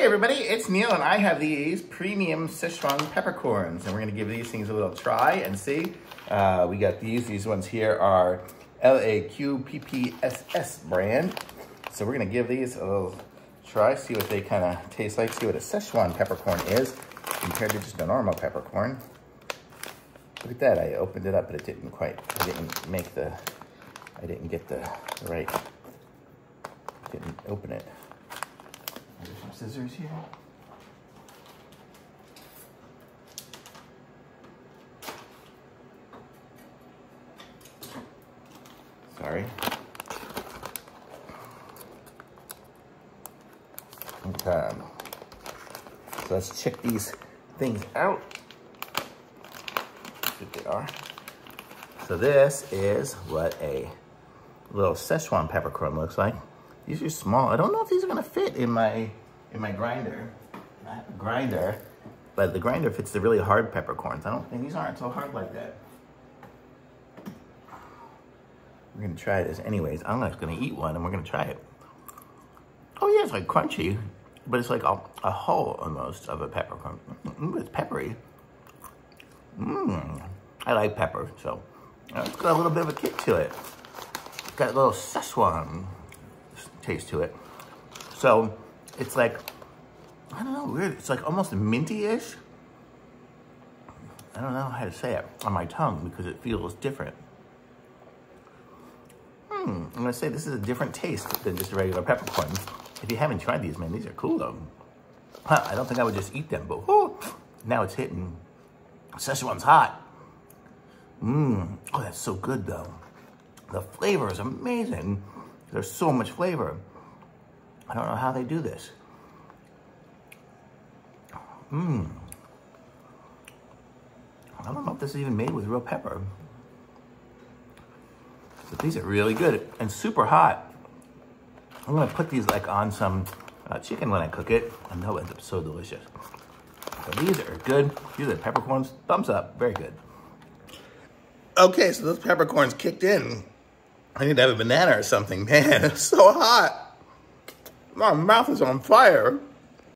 everybody, it's Neil and I have these premium Szechuan peppercorns and we're gonna give these things a little try and see. We got these ones here are LAQPPSS brand. So we're gonna give these a little try, see what they kind of taste like, see what a Szechuan peppercorn is compared to just a normal peppercorn. Look at that, I opened it up, but it didn't quite, I didn't get the right, didn't open it. There's some scissors here. Sorry. Okay. So let's check these things out. See what they are. So this is what a little Szechuan peppercorn looks like. These are small. I don't know if these are gonna fit in my grinder. I have a grinder, but the grinder fits the really hard peppercorns. I don't think these aren't so hard like that. We're gonna try this anyways. I'm just gonna eat one and we're gonna try it. Oh yeah, it's like crunchy, but it's like a hull almost of a peppercorn. It's peppery. I like pepper, so it's got a little bit of a kick to it. It's got a little Szechuan taste to it. So it's like, I don't know, weird. It's like almost minty-ish. I don't know how to say it on my tongue because it feels different. I'm gonna say this is a different taste than just a regular peppercorn. If you haven't tried these, man, these are cool though. I don't think I would just eat them, but whoo, now it's hitting. Szechuan's hot. Oh, that's so good though. The flavor is amazing. There's so much flavor. I don't know how they do this. I don't know if this is even made with real pepper. But these are really good and super hot. I'm gonna put these like on some chicken when I cook it. I know it's so delicious. So these are good. These are peppercorns. Thumbs up, very good. Okay, so those peppercorns kicked in. I need to have a banana or something. Man, it's so hot. My mouth is on fire.